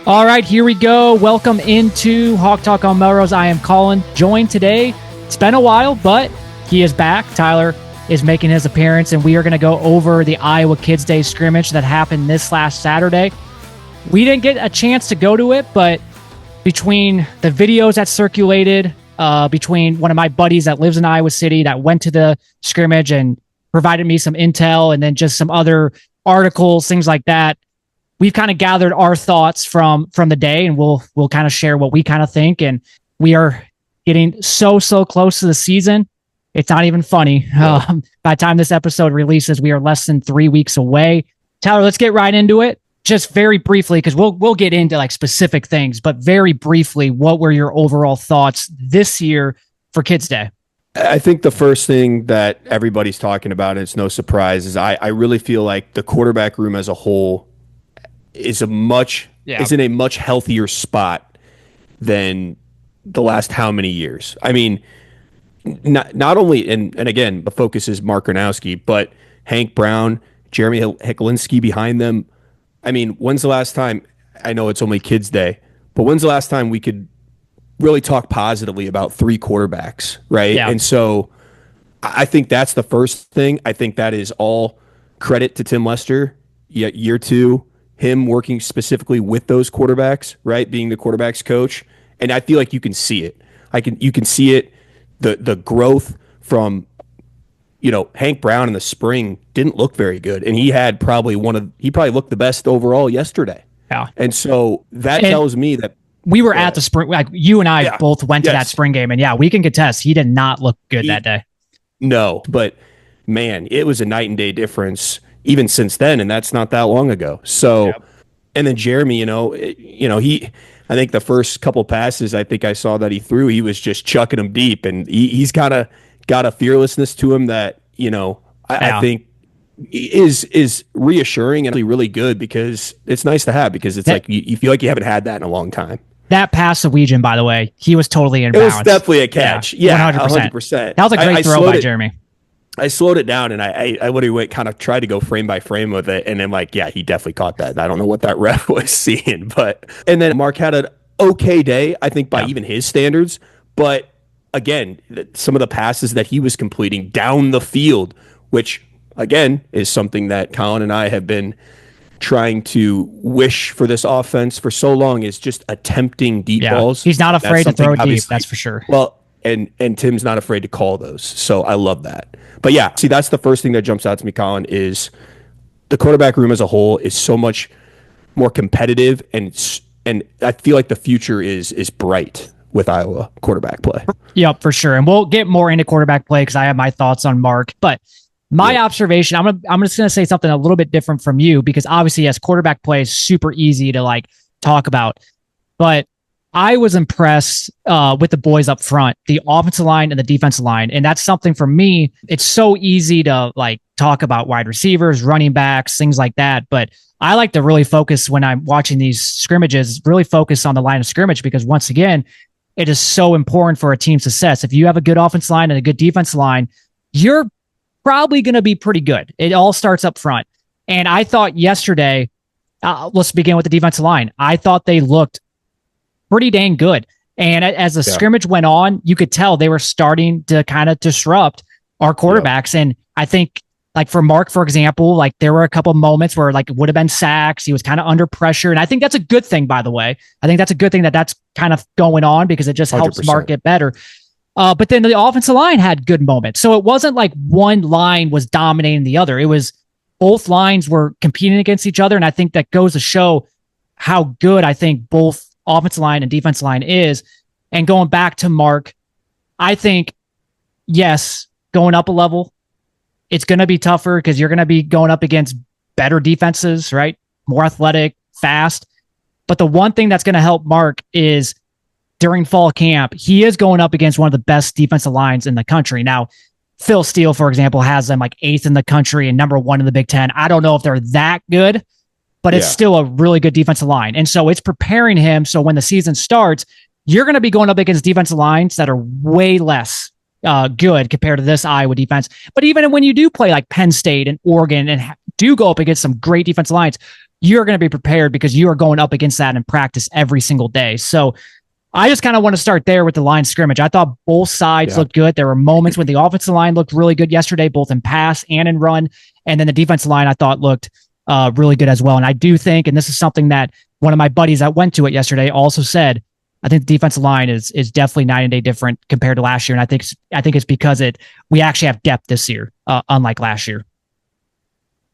All right, here we go. Welcome into Hawk Talk on Melrose. I am Collin, joined today. It's been a while, but he is back. Tyler is making his appearance, and we are going to go over the Iowa Kids Day scrimmage that happened this last Saturday. We didn't get a chance to go to it, but between the videos that circulated, between one of my buddies that lives in Iowa City that went to the scrimmage and provided me some intel, and then just some other articles, things like that, we've kind of gathered our thoughts from the day, and we'll kind of share what we kind of think. And we are getting so close to the season. It's not even funny. By the time this episode releases, we are less than 3 weeks away. Tyler, let's get right into it. Just very briefly, because we'll get into like specific things, but very briefly, what were your overall thoughts this year for Kids Day? I think the first thing that everybody's talking about, and it's no surprise, is I really feel like the quarterback room as a whole is in a much healthier spot than the last how many years. I mean, not only, and again, the focus is Mark Gronowski, but Hank Brown, Jeremy Heklinski behind them. I mean, when's the last time, I know it's only Kids Day, but when's the last time we could really talk positively about three quarterbacks, right? Yeah. And so I think that's the first thing. I think that is all credit to Tim Lester. Year two, him working specifically with those quarterbacks, right? Being the quarterback's coach. And I feel like you can see it. You can see it, the growth from, Hank Brown in the spring didn't look very good. And he had probably looked the best overall yesterday. Yeah. And so that tells me that we were at the spring, like you and I both went to that spring game, and we can contest he did not look good that day. No, but man, it was a night and day difference even since then, and that's not that long ago. So, and then Jeremy, I think the first couple passes I think I saw that he threw, he was just chucking them deep, and he's kind of got a fearlessness to him that I think is reassuring and really good, because it's nice to have, because it's like you feel like you haven't had that in a long time. That pass to Weegan, by the way, he was totally in bounds. It was definitely a catch. Yeah, 100%. That was a great throw by Jeremy. I slowed it down, and I literally kind of tried to go frame by frame with it, and I'm like, yeah, he definitely caught that. And I don't know what that ref was seeing, and then Mark had an okay day, I think, by even his standards. But again, some of the passes that he was completing down the field, which again is something that Collin and I have been trying to wish for this offense for so long, is just attempting deep balls. He's not afraid to throw deep, that's for sure. Well, and Tim's not afraid to call those. So I love that. But yeah, see, that's the first thing that jumps out to me, Collin, is the quarterback room as a whole is so much more competitive, and I feel like the future is bright with Iowa quarterback play. Yep, for sure. And we'll get more into quarterback play because I have my thoughts on Mark. But my observation, I'm just going to say something a little bit different from you, because obviously, yes, quarterback play is super easy to talk about. But I was impressed with the boys up front, the offensive line and the defensive line. And that's something for me. It's so easy to talk about wide receivers, running backs, things like that. But I like to really focus when I'm watching these scrimmages, really focus on the line of scrimmage, because once again, it is so important for a team's success. If you have a good offensive line and a good defensive line, you're probably going to be pretty good. It all starts up front. And I thought yesterday, let's begin with the defensive line. I thought they looked pretty dang good. And as the scrimmage went on, you could tell they were starting to kind of disrupt our quarterbacks. And I think, for Mark, for example, there were a couple moments where it would have been sacks. He was kind of under pressure. And I think that's a good thing, by the way. I think that's a good thing that's kind of going on, because it just helps 100%. Mark get better. But then the offensive line had good moments. So it wasn't like one line was dominating the other. It was both lines were competing against each other. And I think that goes to show how good I think both offensive line and defensive line is. And going back to Mark, I think, yes, going up a level, it's going to be tougher because you're going to be going up against better defenses, right? More athletic, fast. But the one thing that's going to help Mark is during fall camp, he is going up against one of the best defensive lines in the country. Now, Phil Steele, for example, has them 8th in the country and number 1 in the Big Ten. I don't know if they're that good, but it's still a really good defensive line. And so it's preparing him. So when the season starts, you're going to be going up against defensive lines that are way less good compared to this Iowa defense. But even when you do play Penn State and Oregon and do go up against some great defensive lines, you're going to be prepared because you are going up against that in practice every single day. So I just kind of want to start there with the line scrimmage. I thought both sides looked good. There were moments when the offensive line looked really good yesterday, both in pass and in run. And then the defensive line I thought looked really good as well. And I do think, and this is something that one of my buddies that went to it yesterday also said, I think the defensive line is definitely night and day different compared to last year. And I think it's because we actually have depth this year, unlike last year.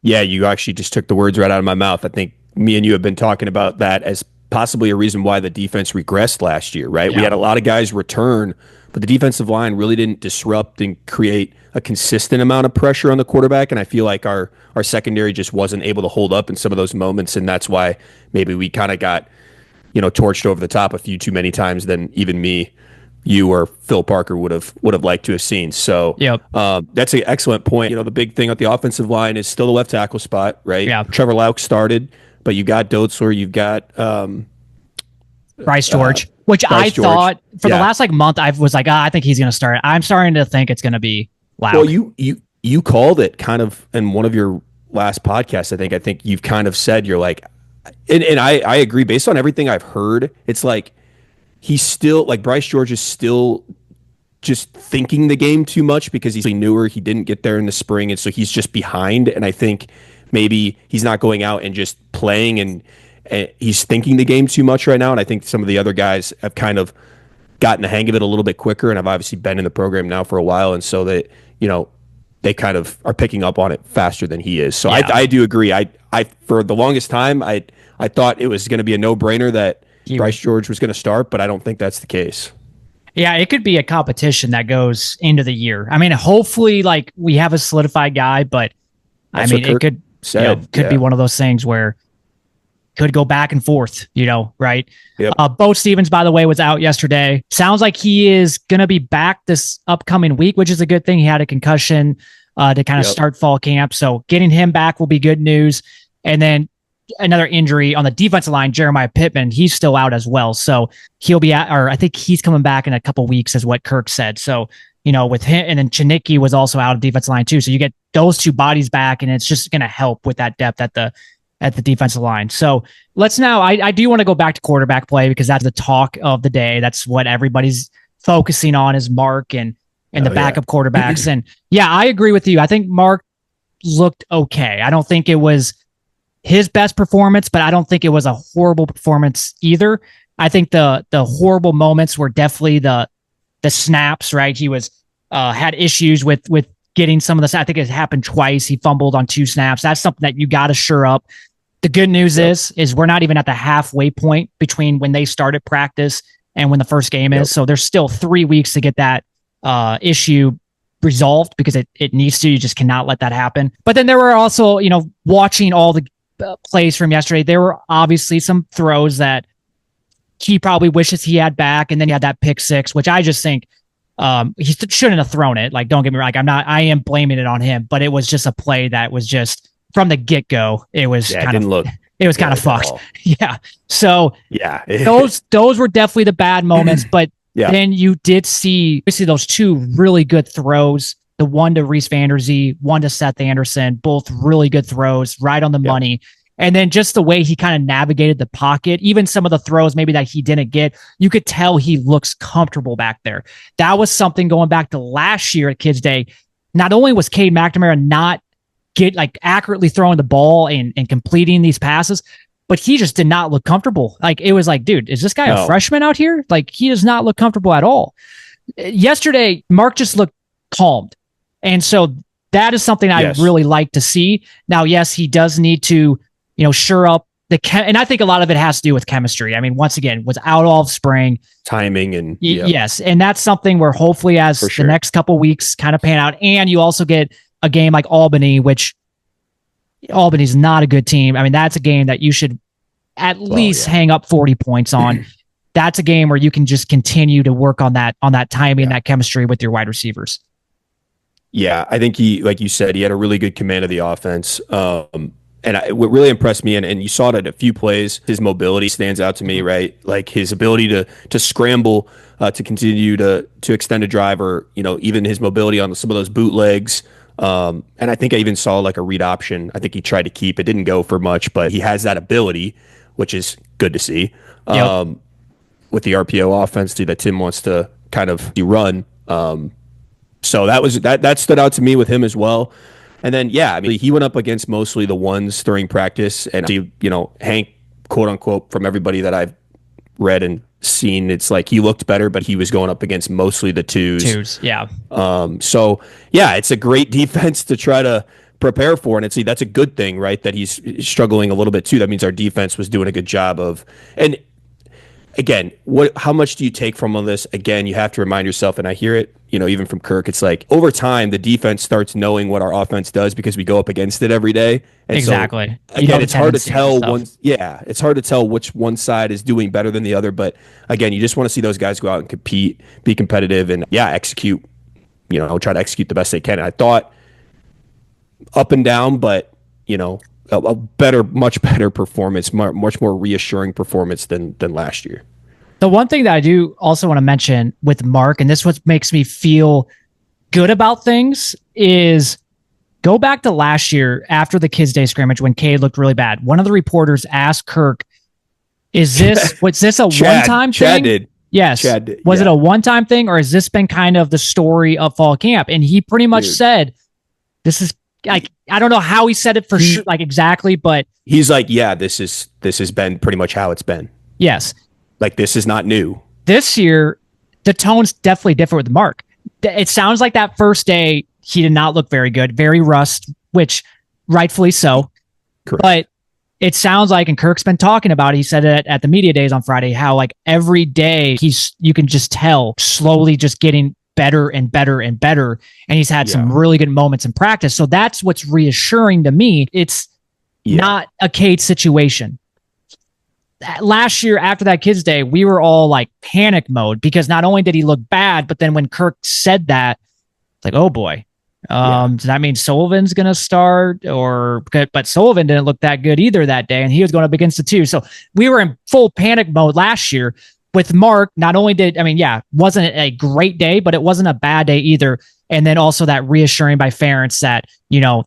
Yeah, you actually just took the words right out of my mouth. I think me and you have been talking about that as possibly a reason why the defense regressed last year, right? Yeah. We had a lot of guys return, but the defensive line really didn't disrupt and create a consistent amount of pressure on the quarterback. And I feel like our secondary just wasn't able to hold up in some of those moments. And that's why maybe we kind of got, torched over the top a few too many times than even me, you or Phil Parker would have liked to have seen. So that's an excellent point. The big thing at the offensive line is still the left tackle spot, right? Yeah. Trevor Lauk started, but you got Dotzler, you've got Bryce George, which I thought for the last month, I was like, I think he's going to start. I'm starting to think it's going to be Lauk. Well, you called it kind of in one of your last podcasts. I think you've kind of said you're like, and I agree based on everything I've heard. It's like he's still like Bryce George is still just thinking the game too much because he's newer. He didn't get there in the spring, and so he's just behind. And I think maybe he's not going out and just playing, and he's thinking the game too much right now. And I think some of the other guys have kind of gotten the hang of it a little bit quicker, and I've obviously been in the program now for a while, and so that they kind of are picking up on it faster than he is. So yeah. I do agree. I for the longest time I thought it was going to be a no-brainer that Bryce George was going to start, but I don't think that's the case. Yeah, it could be a competition that goes into the year. I mean, hopefully, we have a solidified guy, but that's it could be one of those things where could go back and forth, right? Yep. Bo Stevens, by the way, was out yesterday. Sounds like he is going to be back this upcoming week, which is a good thing. He had a concussion to kind of start fall camp. So getting him back will be good news. And then another injury on the defensive line, Jeremiah Pittman, he's still out as well. So he'll be I think he's coming back in a couple weeks is what Kirk said. So, with him, and then Kinnick was also out of defensive line too. So you get those two bodies back, and it's just going to help with that depth at the defensive line. So let's now, I do want to go back to quarterback play because that's the talk of the day. That's what everybody's focusing on is Mark and the backup quarterbacks. And I agree with you. I think Mark looked okay. I don't think it was his best performance, but I don't think it was a horrible performance either. I think the horrible moments were definitely the snaps, right? He was had issues with getting some of this. I think it happened twice. He fumbled on 2 snaps. That's something that you got to shore up. The good news is we're not even at the halfway point between when they started practice and when the first game is. So there's still 3 weeks to get that issue resolved because it needs to. You just cannot let that happen. But then there were also, watching all the plays from yesterday, there were obviously some throws that he probably wishes he had back. And then he had that pick 6, which I just think he shouldn't have thrown it. Don't get me wrong. I am blaming it on him, but it was just a play that was just from the get go. It was kind of fucked. Yeah. So those were definitely the bad moments, but then you did see those 2 really good throws. The one to Reese Vanderzee, one to Seth Anderson, both really good throws, right on the money. And then just the way he kind of navigated the pocket, even some of the throws maybe that he didn't get, you could tell he looks comfortable back there. That was something going back to last year at Kids Day. Not only was Cade McNamara not accurately throwing the ball and completing these passes, but he just did not look comfortable. It was dude, is this guy a freshman out here? He does not look comfortable at all. Yesterday, Mark just looked calmed. And so that is something I really like to see. Now, yes, he does need to, shore up and I think a lot of it has to do with chemistry. I mean, once again, was out all of spring. Timing and yes. And that's something where hopefully as the next couple weeks kind of pan out, and you also get a game like Albany, which Albany's not a good team. I mean, that's a game that you should at least hang up 40 points on. That's a game where you can just continue to work on that timing, that chemistry with your wide receivers. Yeah, I think he, like you said, he had a really good command of the offense. And what really impressed me, and you saw it at a few plays, his mobility stands out to me, right? His ability to scramble, to continue to extend a drive, or even his mobility on some of those bootlegs, And I think I even saw like a read option. I think he tried to keep it, didn't go for much, but he has that ability, which is good to see. Yep. With the RPO offense that Tim wants to kind of run. So that stood out to me with him as well. And then, yeah, I mean, he went up against mostly the ones during practice, and Hank, quote unquote, from everybody that I've read and seen, it's like he looked better, but he was going up against mostly the twos. Yeah. So yeah, it's a great defense to try to prepare for, and that's a good thing, right? That he's struggling a little bit too. That means our defense was doing a good job of, and again, how much do you take from all this? Again, you have to remind yourself, and I hear it, even from Kirk, it's like over time, the defense starts knowing what our offense does because we go up against it every day. And exactly. So, again, it's hard to tell it's hard to tell which one side is doing better than the other. But again, you just want to see those guys go out and compete, be competitive, and execute, try to execute the best they can. And I thought up and down, but, a much better performance, much more reassuring performance than last year. The one thing that I do also want to mention with Mark, and this is what makes me feel good about things, is go back to last year after the Kids Day scrimmage when Cade looked really bad. One of the reporters asked Kirk, was this a one-time thing? Chad did. Yes. Chad did. Was it a one-time thing, or has this been kind of the story of fall camp? And he pretty much said, this is like, I don't know how he said it for sure, like exactly, but he's like, yeah, this has been pretty much how it's been. Yes. Like, this is not new. This year, the tone's definitely different with Mark. It sounds like that first day, he did not look very good, very rust, which rightfully so. Correct. But it sounds like, and Kirk's been talking about it, he said it at the media days on Friday, how like every day you can just tell slowly just getting better and better and better. And he's had some really good moments in practice. So that's what's reassuring to me. It's not a Cade situation. Last year after that Kids Day, we were all like panic mode because not only did he look bad, but then when Kirk said that, it's like, oh boy. So that means Sullivan's going to start, but Sullivan didn't look that good either that day. And he was going up against the two. So we were in full panic mode last year. With Mark, not only wasn't a great day, but it wasn't a bad day either. And then also that reassuring by Ferentz that,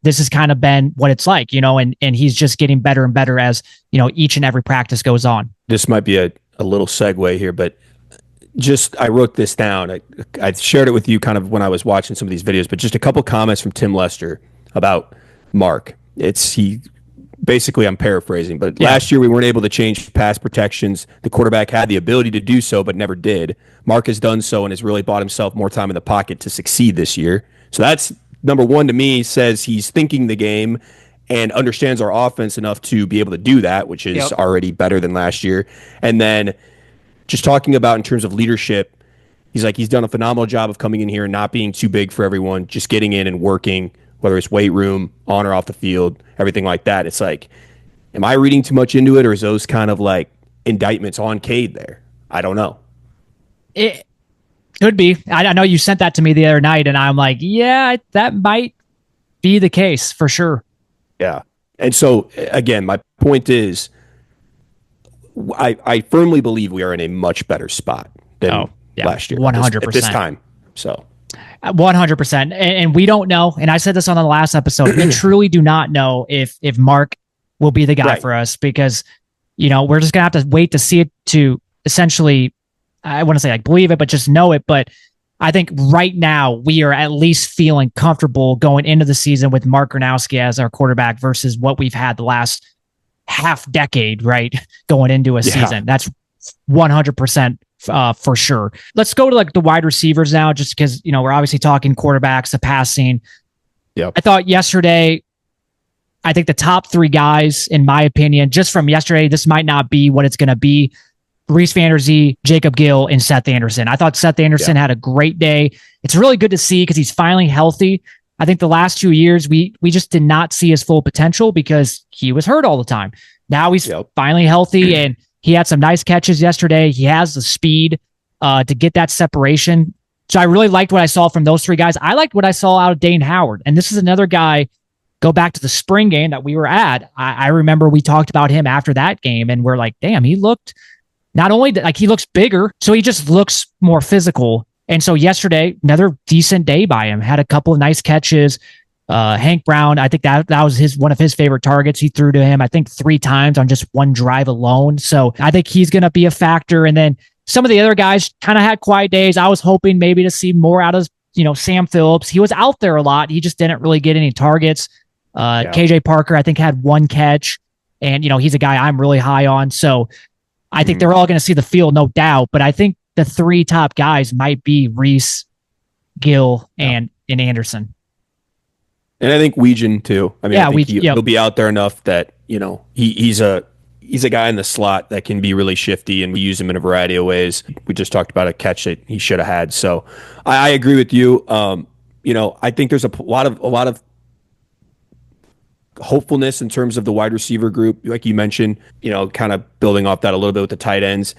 this has kind of been what it's like, and he's just getting better and better as, each and every practice goes on. This might be a little segue here, but I wrote this down. I shared it with you kind of when I was watching some of these videos, but just a couple comments from Tim Lester about Mark. Basically, I'm paraphrasing, but last year we weren't able to change pass protections. The quarterback had the ability to do so, but never did. Mark has done so and has really bought himself more time in the pocket to succeed this year. So that's number one to me, says he's thinking the game and understands our offense enough to be able to do that, which is already better than last year. And then just talking about in terms of leadership, he's done a phenomenal job of coming in here and not being too big for everyone, just getting in and working, whether it's weight room, on or off the field, everything like that. It's like, am I reading too much into it, or is those kind of like indictments on Cade there? I don't know. It could be. I know you sent that to me the other night, and I'm like, yeah, that might be the case for sure. Yeah. And so, again, my point is, I firmly believe we are in a much better spot than last year. 100%. At this time. So 100%. And we don't know. And I said this on the last episode. We truly do not know if Mark will be the guy for us, because, we're just going to have to wait to see it to essentially, I want to say like believe it, but just know it. But I think right now we are at least feeling comfortable going into the season with Mark Gronowski as our quarterback versus what we've had the last half decade, right? Going into a season. That's 100% for sure. Let's go to like the wide receivers now, just because, we're obviously talking quarterbacks, the passing. Yep. I thought yesterday, I think the top three guys, in my opinion, just from yesterday, this might not be what it's going to be. Reese Vanderzee, Jacob Gill, and Seth Anderson. I thought Seth Anderson had a great day. It's really good to see because he's finally healthy. I think the last 2 years, we just did not see his full potential because he was hurt all the time. Now he's finally healthy, and he had some nice catches yesterday. He has the speed to get that separation. So I really liked what I saw from those three guys. I liked what I saw out of Dane Howard. And this is another guy, go back to the spring game that we were at. I remember we talked about him after that game, and we're like, damn, he looked not only like he looks bigger, so he just looks more physical. And so yesterday, another decent day by him, had a couple of nice catches. Hank Brown, I think that was one of his favorite targets. He threw to him, I think 3 times on just one drive alone. So I think he's going to be a factor. And then some of the other guys kind of had quiet days. I was hoping maybe to see more out of, Sam Phillips. He was out there a lot. He just didn't really get any targets. KJ Parker, I think, had 1 catch. And, he's a guy I'm really high on. So I think they're all going to see the field, no doubt. But I think the 3 top guys might be Reese, Gill, and Anderson. And I think Weegan too. I mean, I think he'll be out there enough that, he's a guy in the slot that can be really shifty, and we use him in a variety of ways. We just talked about a catch that he should have had. So I agree with you. I think there's a lot of hopefulness in terms of the wide receiver group, like you mentioned, kind of building off that a little bit with the tight ends.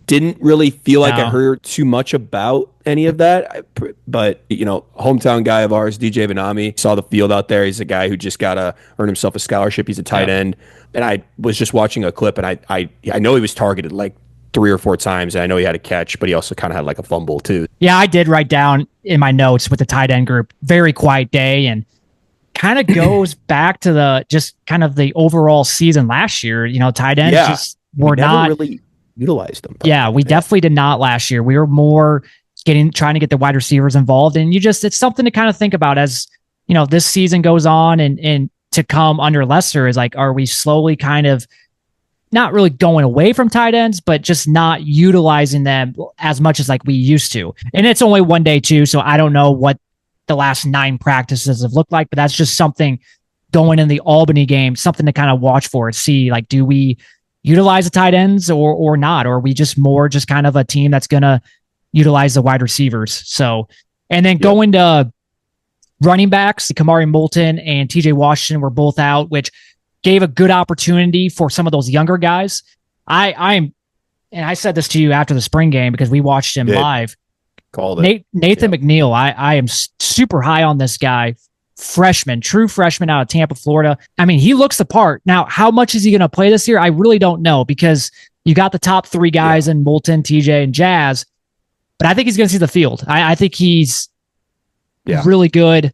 Didn't really feel like I heard too much about any of that, but hometown guy of ours, DJ Vanami, saw the field out there. He's a guy who just got to earn himself a scholarship. He's a tight end, and I was just watching a clip, and I know he was targeted like 3 or 4 times, and I know he had a catch, but he also kind of had like a fumble too. Yeah, I did write down in my notes with the tight end group, very quiet day, and kind of goes back to the overall season last year. Tight ends just were not really utilized them. Yeah, we definitely did not last year. We were more trying to get the wide receivers involved. And it's something to kind of think about as, this season goes on and to come under Lester is like, are we slowly kind of not really going away from tight ends, but just not utilizing them as much as like we used to? And it's only one day too. So I don't know what the last 9 practices have looked like, but that's just something going in the Albany game, something to kind of watch for and see, like, do we utilize the tight ends or not? Or are we just kind of a team that's going to utilize the wide receivers? So, and then going to running backs, Kamari Moulton and TJ Washington were both out, which gave a good opportunity for some of those younger guys. And I said this to you after the spring game because we watched him live. Called it. Nathan McNeil, I am super high on this guy. True freshman out of Tampa, Florida. I mean, he looks the part. Now, how much is he going to play this year? I really don't know because you got the top 3 guys in Moulton, TJ, and Jazz, but I think he's going to see the field. I think he's really good.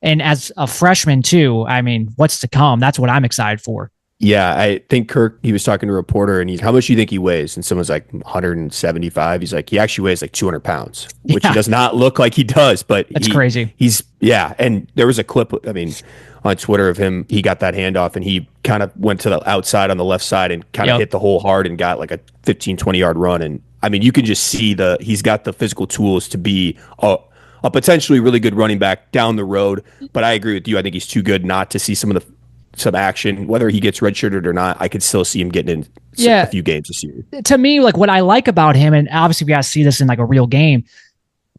And as a freshman too, I mean, what's to come? That's what I'm excited for. Yeah, I think Kirk, he was talking to a reporter and how much do you think he weighs? And someone's like 175. He's like, he actually weighs like 200 pounds, which he does not look like he does, but that's crazy. And there was a clip, on Twitter of him, he got that handoff and he kind of went to the outside on the left side and kind of hit the hole hard and got like a 15, 20 yard run. And I mean, you can just see he's got the physical tools to be a potentially really good running back down the road. But I agree with you. I think he's too good not to see some action, whether he gets redshirted or not. I could still see him getting in a few games this year. To me, like what I like about him, and obviously we got to see this in like a real game,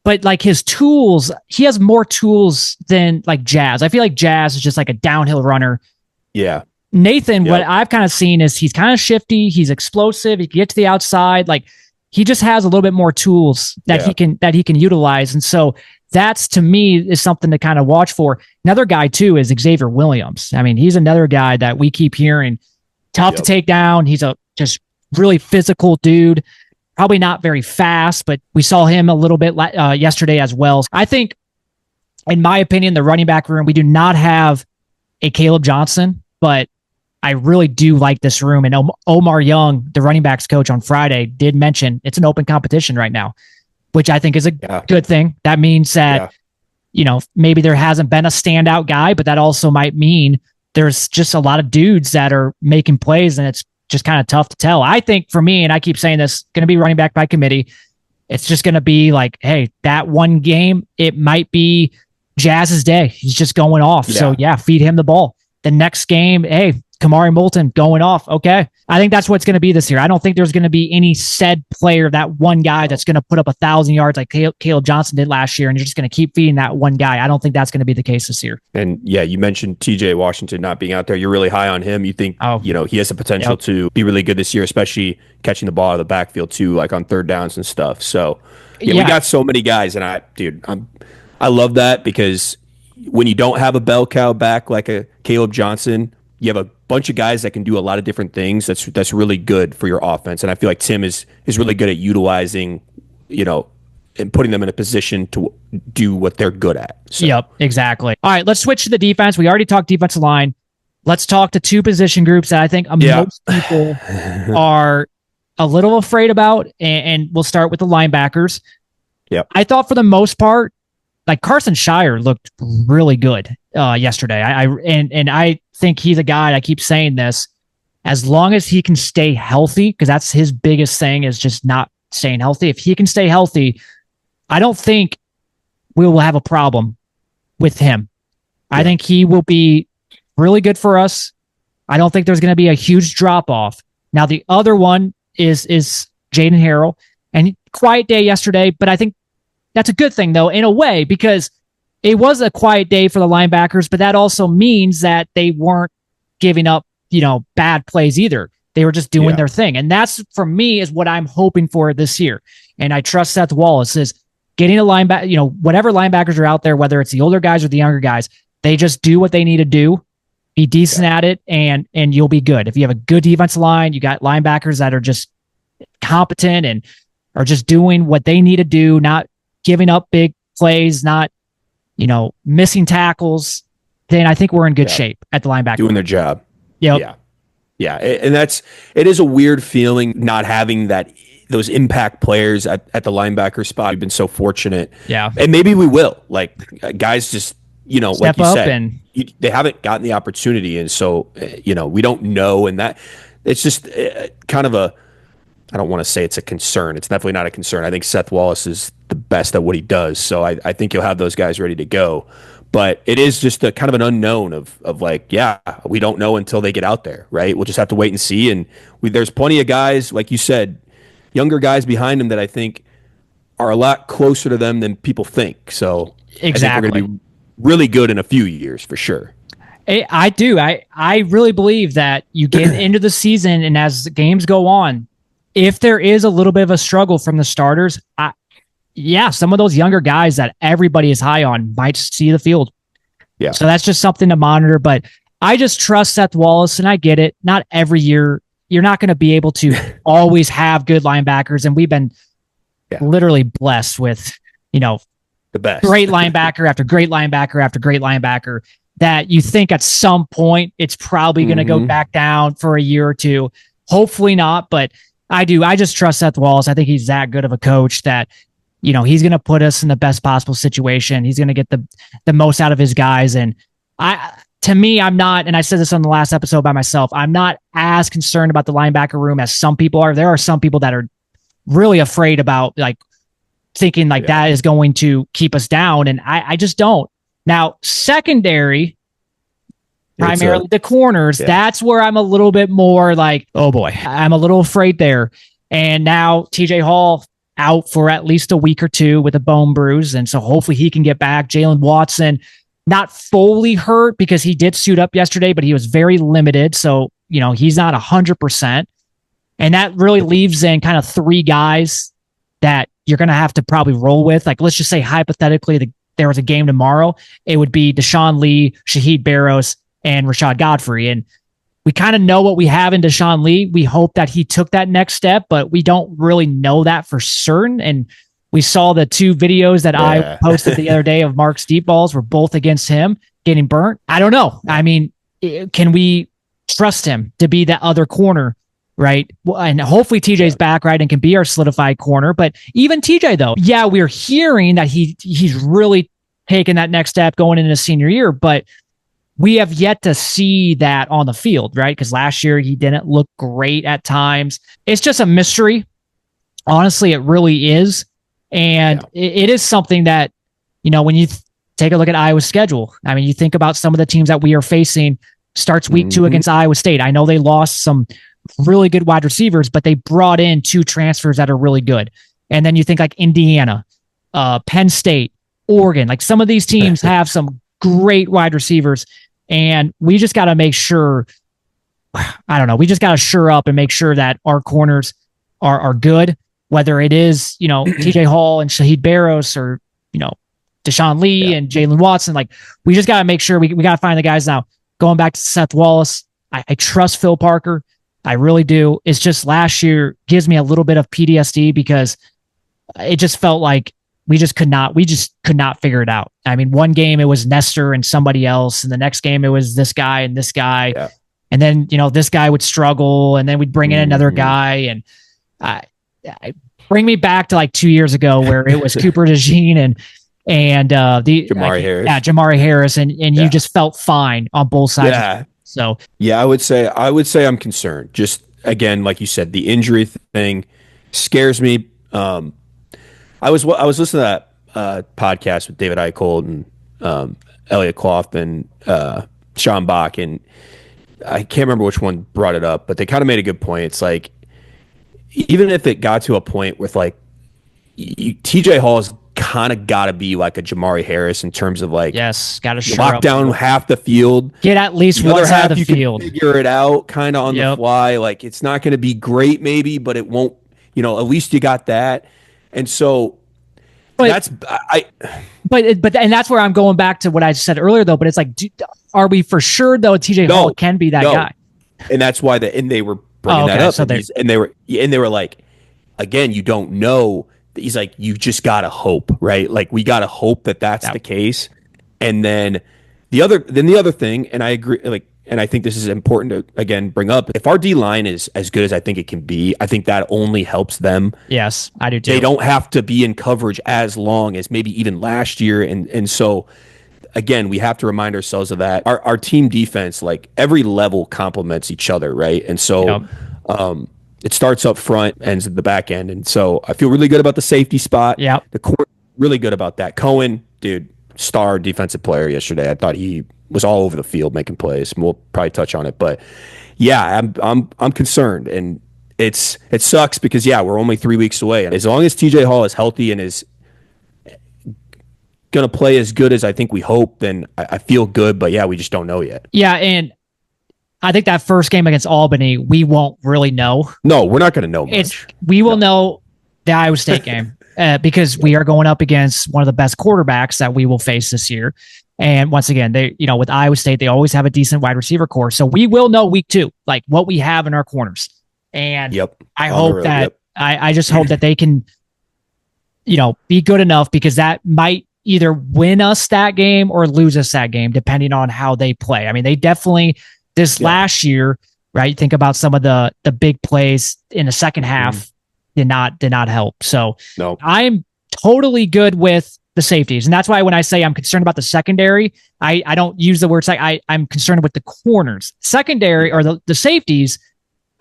but like his tools, he has more tools than like Jazz. I feel like Jazz is just like a downhill runner. Yeah. Nathan, what I've kind of seen is he's kind of shifty. He's explosive. He can get to the outside. Like he just has a little bit more tools that he can utilize. And so that's, to me, is something to kind of watch for. Another guy too is Xavier Williams. I mean, he's another guy that we keep hearing tough to take down. He's a just really physical dude, probably not very fast, but we saw him a little bit yesterday as well. I think, in my opinion, the running back room, we do not have a Caleb Johnson, but I really do like this room. And Omar Young, the running backs coach on Friday, did mention it's an open competition right now, which I think is a good thing. That means that, maybe there hasn't been a standout guy, but that also might mean there's just a lot of dudes that are making plays and it's just kind of tough to tell. I think for me, and I keep saying this, going to be running back by committee. It's just going to be like, hey, that one game, it might be Jazz's day. He's just going off. So feed him the ball. The next game, hey, Kamari Moulton going off. Okay. I think that's what's going to be this year. I don't think there's going to be any said player, that one guy that's going to put up 1,000 yards like Caleb Johnson did last year. And you're just going to keep feeding that one guy. I don't think that's going to be the case this year. And you mentioned TJ Washington not being out there. You're really high on him. You think, he has the potential to be really good this year, especially catching the ball out of the backfield too, like on third downs and stuff. So we got so many guys and I love that because when you don't have a bell cow back like a Caleb Johnson, you have a bunch of guys that can do a lot of different things. That's really good for your offense. And I feel like Tim is really good at utilizing, and putting them in a position to do what they're good at. So. Yep, exactly. All right, let's switch to the defense. We already talked defensive line. Let's talk to two position groups that I think most people are a little afraid about, and we'll start with the linebackers. Yep. I thought for the most part, like Carson Shire looked really good yesterday. I think he's a guy, I keep saying this, as long as he can stay healthy, because that's his biggest thing is just not staying healthy. If he can stay healthy, I don't think we will have a problem with him. I think he will be really good for us. I don't think there's going to be a huge drop off. Now, the other one is Jaden Harrell, and quiet day yesterday, but I think that's a good thing, though, in a way, because it was a quiet day for the linebackers, but that also means that they weren't giving up, bad plays either. They were just doing their thing. And that's, for me, is what I'm hoping for this year. And I trust Seth Wallace is getting a linebacker, whatever linebackers are out there, whether it's the older guys or the younger guys, they just do what they need to do, be decent at it, and you'll be good. If you have a good defensive line, you got linebackers that are just competent and are just doing what they need to do, not giving up big plays, not, missing tackles, then I think we're in good shape at the linebacker. Doing their job. Yep. Yeah. Yeah. And it is a weird feeling not having those impact players at the linebacker spot. We've been so fortunate. Yeah. And maybe we will. Like, guys just, step like you up said, they haven't gotten the opportunity. And so, we don't know. And that it's just kind of I don't want to say it's a concern. It's definitely not a concern. I think Seth Wallace is the best at what he does. So I think you'll have those guys ready to go. But it is just a kind of an unknown of like, we don't know until they get out there, right? We'll just have to wait and see. And there's plenty of guys, like you said, younger guys behind them that I think are a lot closer to them than people think. So exactly. I think we're going to be really good in a few years for sure. I do. I really believe that you get into the season, and as the games go on, if there is a little bit of a struggle from the starters, some of those younger guys that everybody is high on might see the field. Yeah. So that's just something to monitor. But I just trust Seth Wallace, and I get it. Not every year. You're not going to be able to always have good linebackers. And we've been literally blessed with, the best great linebacker after great linebacker after great linebacker that you think at some point it's probably going to go back down for a year or two. Hopefully not, but I do. I just trust Seth Wallace. I think he's that good of a coach that, he's going to put us in the best possible situation. He's going to get the most out of his guys. And to me, I'm not, and I said this on the last episode by myself, I'm not as concerned about the linebacker room as some people are. There are some people that are really afraid about thinking that is going to keep us down. And I just don't. Now, secondary, primarily the corners, that's where I'm a little bit more oh boy, I'm a little afraid there. And now TJ Hall out for at least a week or two with a bone bruise. And so hopefully he can get back. Jalen Watson, not fully hurt because he did suit up yesterday, but he was very limited. So, he's not 100%. And that really leaves in kind of three guys that you're going to have to probably roll with. Let's just say hypothetically there was a game tomorrow. It would be Deshaun Lee, Shaheed Barrows, and Rashad Godfrey. And we kind of know what we have in Deshaun Lee. We hope that he took that next step, but we don't really know that for certain. And we saw the two videos that I posted the other day of Mark's deep balls were both against him getting burnt. I don't know. I mean, can we trust him to be that other corner? Right. Well, and hopefully TJ's back, right, and can be our solidified corner. But even TJ, though, we're hearing that he's really taken that next step going into his senior year, but we have yet to see that on the field, right? Because last year he didn't look great at times. It's just a mystery. Honestly, it really is. And it is something that, when you take a look at Iowa's schedule, I mean, you think about some of the teams that we are facing, starts week 2 against Iowa State. I know they lost some really good wide receivers, but they brought in 2 transfers that are really good. And then you think Indiana, Penn State, Oregon, some of these teams have some great wide receivers. And we just got to make sure, we just got to shore up and make sure that our corners are good, whether it is, TJ Hall and Shaheed Barrows or, Deshaun Lee and Jalen Watson. We just got to make sure we got to find the guys now. Going back to Seth Wallace, I trust Phil Parker. I really do. It's just last year gives me a little bit of PTSD because it just felt like just could not figure it out. I mean, one game it was Nestor and somebody else, and the next game it was this guy and this guy. Yeah. And then, this guy would struggle, and then we'd bring in another guy, and bring me back to like 2 years ago where it was Cooper DeJean and Jamari Harris. Yeah, Jamari Harris, and you just felt fine on both sides. Yeah. So yeah, I would say I'm concerned. Just again, like you said, the injury thing scares me. I was listening to that podcast with David Eicholt and Elliot Clough and Sean Bach, and I can't remember which one brought it up, but they kind of made a good point. It's like, even if it got to a point with like TJ Hall's kind of got to be like a Jamari Harris in terms of like, yes, got to lock down half the field, get at least one side of the field, figure it out kind of on the fly. Like, it's not going to be great maybe, but it won't, at least you got that. And so and that's where I'm going back to what I said earlier though, but it's like, are we for sure though TJ Hall can be that guy? And that's why they were bringing that up. So and they were like, again, you don't know. He's like, you just got to hope, right? Like, we got to hope that that's the case. And then the other thing, and I agree, and I think this is important to, again, bring up, if our D-line is as good as I think it can be, I think that only helps them. Yes, I do too. They don't have to be in coverage as long as maybe even last year. And so, again, we have to remind ourselves of that. Our team defense, like, every level complements each other, right? And so it starts up front, ends at the back end. And so I feel really good about the safety spot. Yeah. The court, really good about that. Cohen, dude, star defensive player yesterday. I thought he was all over the field making plays. We'll probably touch on it. But yeah, I'm concerned. And it sucks because, we're only 3 weeks away. And as long as TJ Hall is healthy and is going to play as good as I think we hope, then I feel good. But we just don't know yet. Yeah, and I think that first game against Albany, we won't really know. No, we're not going to know much. We will know the Iowa State game because we are going up against one of the best quarterbacks that we will face this year. And once again, they, with Iowa State, they always have a decent wide receiver core. So we will know week 2, like what we have in our corners. And I hope I just hope that they can, be good enough, because that might either win us that game or lose us that game, depending on how they play. I mean, they definitely, this last year, right? Think about some of the big plays in the second half did not help. So I'm totally good with the safeties. And that's why when I say I'm concerned about the secondary, I don't use the word I'm concerned with the corners. Secondary or the safeties,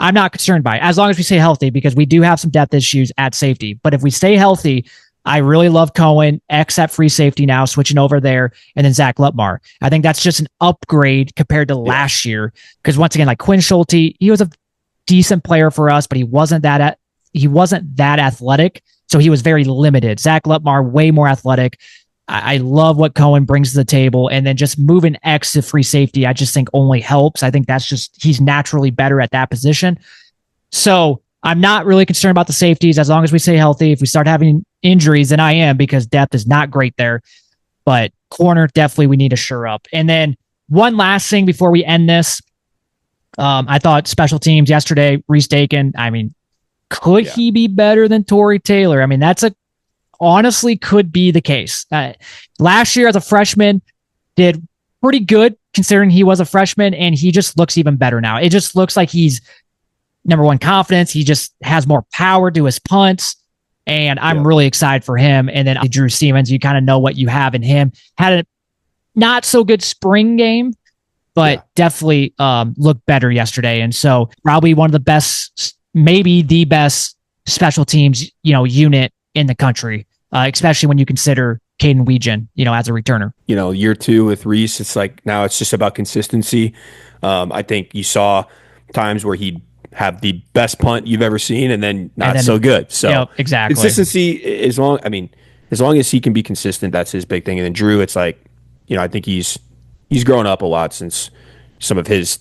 I'm not concerned by, as long as we stay healthy, because we do have some depth issues at safety. But if we stay healthy, I really love Cohen, at free safety now, switching over there, and then Zach Lutmar. I think that's just an upgrade compared to last year. Because once again, like Quinn Schulte, he was a decent player for us, but he wasn't that athletic, so he was very limited. Zach Lutmar, way more athletic. I love what Cohen brings to the table, and then just moving X to free safety, I just think only helps. I think he's naturally better at that position. So I'm not really concerned about the safeties as long as we stay healthy. If we start having injuries, then I am, because depth is not great there. But corner, definitely we need to shore up. And then one last thing before we end this. I thought special teams yesterday, Reese Dakin, I mean, could he be better than Torrey Taylor? I mean, honestly could be the case. Last year as a freshman, did pretty good considering he was a freshman, and he just looks even better now. It just looks like he's number one confidence. He just has more power to his punts, and I'm really excited for him. And then Drew Stevens, you kind of know what you have in him. Had a not so good spring game, but definitely looked better yesterday. And so probably one of the best, maybe the best special teams, unit in the country, especially when you consider Caden Weegan, as a returner. Year 2 with Reese, it's like now it's just about consistency. I think you saw times where he'd have the best punt you've ever seen, and then so good. So exactly, consistency, as long as he can be consistent, that's his big thing. And then Drew, it's like, I think he's grown up a lot since some of his,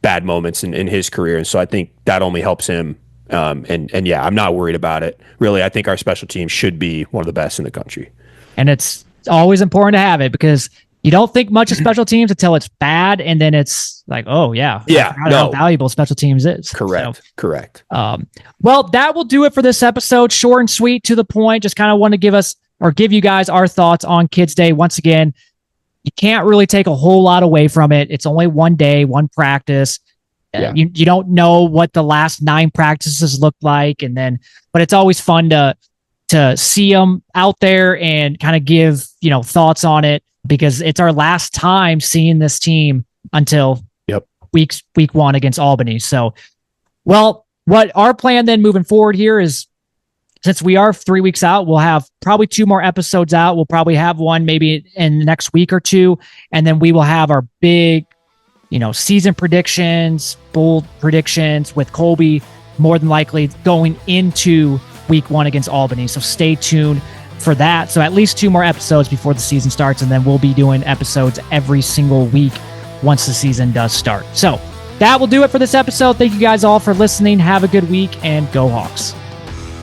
bad moments in his career. And so I think that only helps him. And I'm not worried about it. Really, I think our special teams should be one of the best in the country. And it's always important to have it, because you don't think much of special teams until it's bad, and then it's like, oh yeah, how valuable special teams is. Correct. Well, that will do it for this episode. Short and sweet, to the point. Just kind of want to give you guys our thoughts on Kids Day. Once again, you can't really take a whole lot away from it. It's only one day, one practice. You don't know what the last 9 practices look like, but it's always fun to see them out there and kind of give thoughts on it, because it's our last time seeing this team until week 1 against Albany. So, well, what our plan then moving forward here is, since we are 3 weeks out, we'll have probably 2 more episodes out. We'll probably have one maybe in the next week or 2, and then we will have our big, season predictions, bold predictions with Colby, more than likely going into week 1 against Albany. So stay tuned for that. So at least 2 more episodes before the season starts, and then we'll be doing episodes every single week once the season does start. So that will do it for this episode. Thank you guys all for listening. Have a good week, and go Hawks.